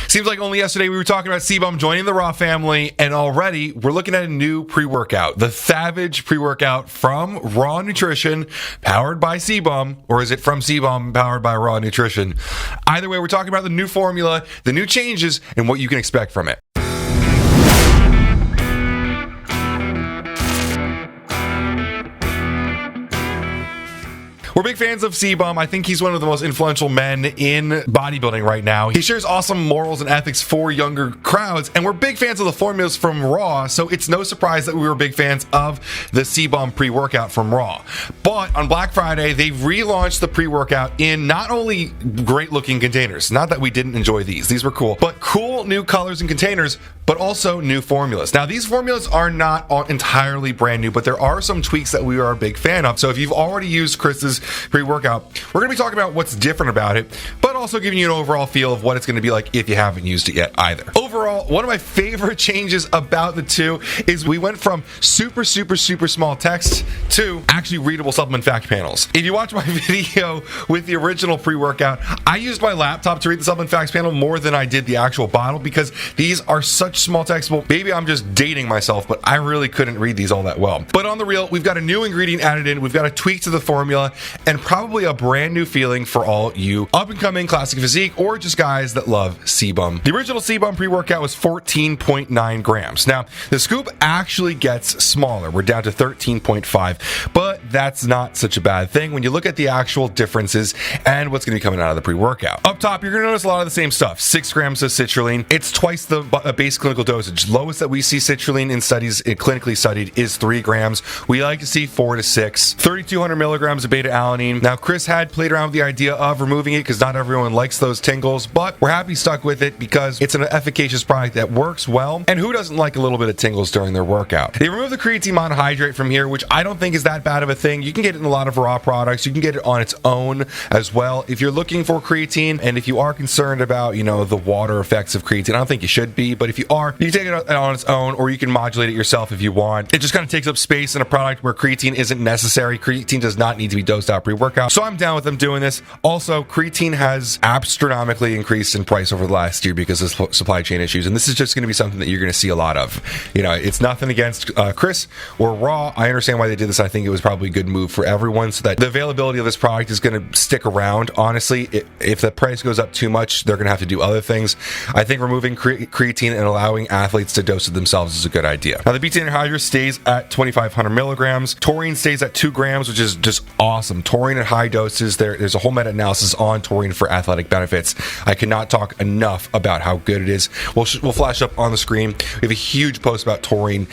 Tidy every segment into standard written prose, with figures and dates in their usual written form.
Seems like only yesterday we were talking about CBUM joining the Raw family, and already we're looking at a new pre-workout. The Thavage pre-workout from Raw Nutrition, powered by CBUM, or is it from CBUM, powered by Raw Nutrition? Either way, we're talking about the new formula, the new changes, and what you can expect from it. We're big fans of CBUM. I think he's one of the most influential men in bodybuilding right now. He shares awesome morals and ethics for younger crowds, and we're big fans of the formulas from Raw, so it's no surprise that we were big fans of the CBUM pre-workout from Raw. But on Black Friday, they've relaunched the pre-workout in not only great-looking containers, not that we didn't enjoy these were cool, but cool new colors and containers, but also new formulas. Now, these formulas are not entirely brand new, but there are some tweaks that we are a big fan of. So if you've already used Chris's pre-workout, we're going to be talking about what's different about it, but also giving you an overall feel of what it's going to be like if you haven't used it yet either. Overall, one of my favorite changes about the two is we went from super small text to actually readable supplement fact panels. If you watch my video with the original pre-workout, I used my laptop to read the supplement facts panel more than I did the actual bottle because these are such small text. Well, maybe I'm just dating myself, but I really couldn't read these all that well. But on the real, we've got a new ingredient added in, we've got a tweak to the formula, and probably a brand new feeling for all you up-and-coming classic physique or just guys that love CBUM. The original CBUM pre-workout was 14.9 grams. Now, the scoop actually gets smaller. We're down to 13.5, but that's not such a bad thing when you look at the actual differences and what's going to be coming out of the pre-workout. Up top, you're going to notice a lot of the same stuff. 6 grams of citrulline. It's twice the base clinical dosage. Lowest that we see citrulline in studies, clinically studied, is 3 grams. We like to see 4 to 6. 3,200 milligrams of beta-alanine. Now, Chris had played around with the idea of removing it because not everyone likes those tingles, but we're happy stuck with it because it's an efficacious product that works well, and who doesn't like a little bit of tingles during their workout? They removed the creatine monohydrate from here, which I don't think is that bad of a thing. You can get it in a lot of raw products. You can get it on its own as well. If you're looking for creatine, and if you are concerned about, the water effects of creatine, I don't think you should be, but if you are, you can take it on its own, or you can modulate it yourself if you want. It just kind of takes up space in a product where creatine isn't necessary. Creatine does not need to be dosed out pre-workout, so I'm down with them doing this. Also, creatine has astronomically increased in price over the last year because of supply chain issues, and this is just going to be something that you're going to see a lot of. It's nothing against Chris or Raw. I understand why they did this. I think it was probably a good move for everyone so that the availability of this product is going to stick around. Honestly, if the price goes up too much, they're going to have to do other things. I think removing creatine and allowing athletes to dose it themselves is a good idea. Now, the beta anhydrous stays at 2,500 milligrams. Taurine stays at 2 grams, which is just awesome. Taurine at high doses, there's a whole meta-analysis on taurine for athletic benefits. I cannot talk enough about how good it is. We'll flash up on the screen. We have a huge post about taurine.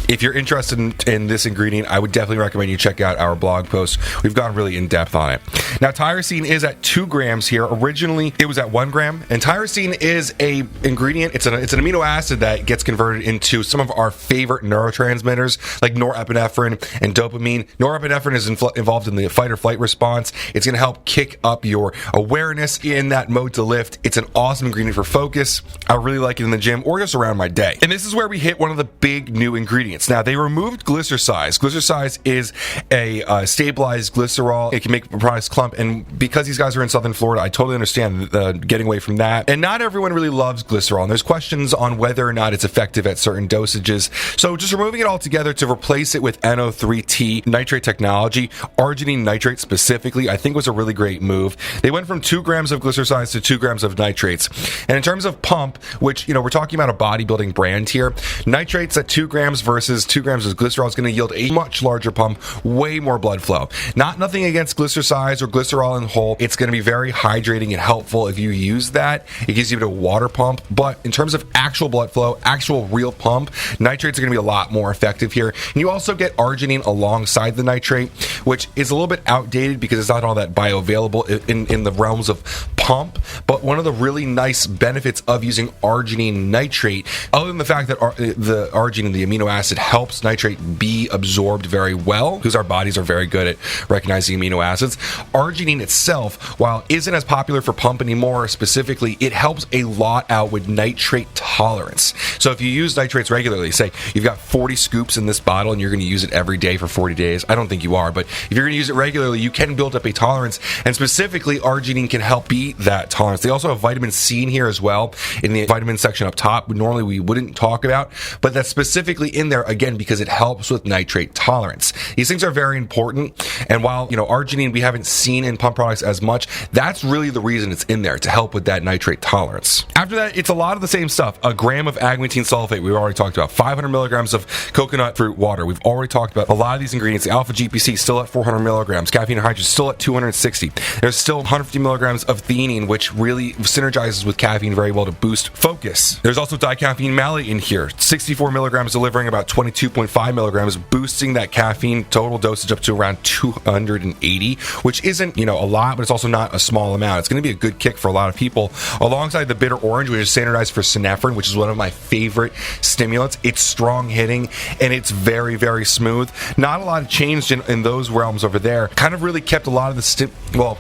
If you're interested in this ingredient, I would definitely recommend you check out our blog post. We've gone really in-depth on it. Now, tyrosine is at 2 grams here. Originally, it was at 1 gram. And tyrosine is a ingredient. It's an amino acid that gets converted into some of our favorite neurotransmitters, like norepinephrine and dopamine. Norepinephrine is involved in the fight or flight response. It's going to help kick up your awareness in that mode to lift. It's an awesome ingredient for focus. I really like it in the gym or just around my day. And this is where we hit one of the big new ingredients. Now, they removed glycersize. Glycersize is a stabilized glycerol. It can make products clump, and because these guys are in Southern Florida, I totally understand getting away from that. And not everyone really loves glycerol, and there's questions on whether or not it's effective at certain dosages. So just removing it all together to replace it with NO3T nitrate technology, arginine nitrate specifically, I think was a really great move. They went from 2 grams of glycersize to 2 grams of nitrates. And in terms of pump, which, we're talking about a bodybuilding brand here, nitrates at 2 grams versus 2 grams of glycerol is going to yield a much larger pump, way more blood flow. Nothing against glycersize or glycerol in whole. It's going to be very hydrating and helpful if you use that. It gives you a water pump, but in terms of actual blood flow, actual real pump, nitrates are going to be a lot more effective here. And you also get arginine alongside the nitrate, which is a little bit outdated because it's not all that bioavailable in the realms of pump. But one of the really nice benefits of using arginine nitrate, other than the fact that the arginine, the amino acid, helps nitrate be absorbed very well, because our bodies are very good at recognizing amino acids, arginine itself, while isn't as popular for pump anymore, specifically, it helps a lot out with nitrate tolerance. So if you use nitrates regularly, say you've got 40 scoops in this bottle and you're going to use it every day for 40 days, I don't think you are, but if you're going to use it regularly, you can build up a tolerance, and specifically arginine can help beat that tolerance. They also have vitamin C in here as well in the vitamin section up top, normally we wouldn't talk about, but that's specifically in there again because it helps with nitrate tolerance. These things are very important, and while arginine we haven't seen in pump products as much, that's really the reason it's in there, to help with that nitrate tolerance. After that, it's a lot of the same stuff. A gram of agmatine sulfate we've already talked about, 500 milligrams of coconut fruit water we've already talked about. A lot of these ingredients, the alpha GPC still at 400 milligrams, caffeine anhydrous still at 260. There's still 150 milligrams of theanine, which really synergizes with caffeine very well to boost focus. There's also dicaffeine malate in here, 64 milligrams delivering about 22.5 milligrams, boosting that caffeine total dosage up to around 280, which isn't a lot, but it's also not a small amount. It's going to be a good kick for a lot of people. Alongside the bitter orange, which is standardized for synephrine, which is one of my favorite stimulants. It's strong hitting and it's very, very smooth. Not a lot of change in those realms over there. Kind of really kept a lot of the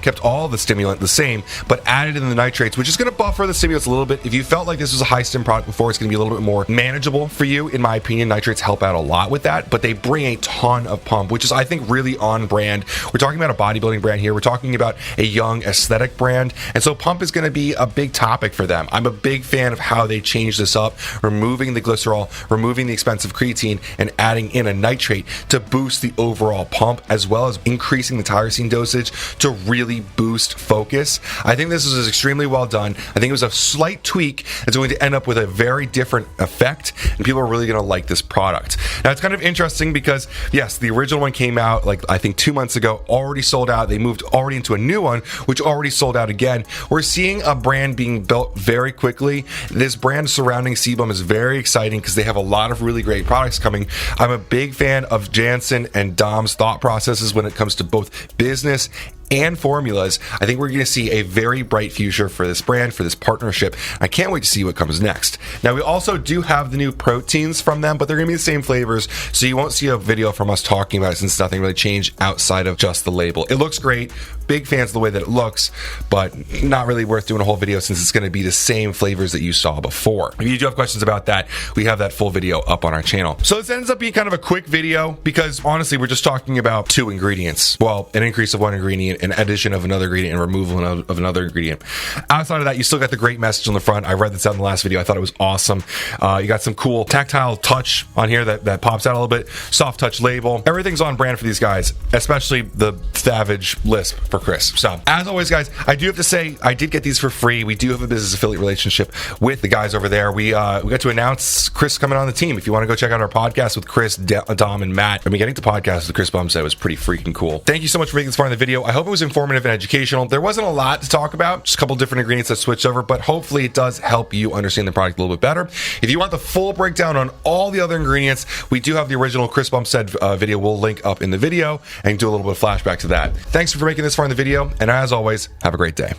kept all the stimulant the same, but added in the nitrates, which is going to buffer the stimulants a little bit. If you felt like this was a high stim product before, it's going to be a little bit more manageable for you. In my opinion, nitrates help out a lot with that, but they bring a ton of pump, which is, I think, really on brand. We're talking about a bodybuilding brand here. We're talking about a young aesthetic brand, and so pump is going to be a big topic for them. I'm a big fan of how they change this up, removing the glycerol, removing the expensive creatine, and adding in a nitrate to boost the overall pump, as well as increasing the tyrosine dosage to really boost focus. I think this is extremely well done. I think it was a slight tweak that's going to end up with a very different effect, and people are really going to like this product. Now, it's kind of interesting because, yes, the original one came out I think 2 months ago, already sold out. They moved already into a new one, which already sold out again. We're seeing a brand being built very quickly. This brand surrounding CBUM is very exciting because they have a lot of really great products coming. I'm a big fan of Jansen and Dom's thought processes when it comes to both business and formulas. I think we're going to see a very bright future for this brand, for this partnership. I can't wait to see what comes next. Now, we also do have the new proteins from them, but they're going to be the same flavors, so you won't see a video from us talking about it since nothing really changed outside of just the label. It looks great. Big fans of the way that it looks, but not really worth doing a whole video since it's going to be the same flavors that you saw before. If you do have questions about that, we have that full video up on our channel. So this ends up being kind of a quick video because honestly, we're just talking about 2 ingredients. Well, an increase of 1 ingredient, an addition of another ingredient, and removal of another ingredient. Outside of that, you still got the great message on the front. I read this out in the last video. I thought it was awesome. You got some cool tactile touch on here that pops out a little bit. Soft touch label. Everything's on brand for these guys, especially the Thavage lisp for Chris. So as always, guys, I do have to say I did get these for free. We do have a business affiliate relationship with the guys over there. We got to announce Chris coming on the team. If you want to go check out our podcast with Chris, Dom, and Matt, getting to podcast with Chris Bumstead was pretty freaking cool. Thank you so much for making this far in the video. I hope it was informative and educational. There wasn't a lot to talk about, just a couple different ingredients that switched over, but hopefully it does help you understand the product a little bit better. If you want the full breakdown on all the other ingredients, we do have the original Chris Bumstead video. We'll link up in the video and do a little bit of flashback to that. Thanks for making this far in the video, and as always, have a great day.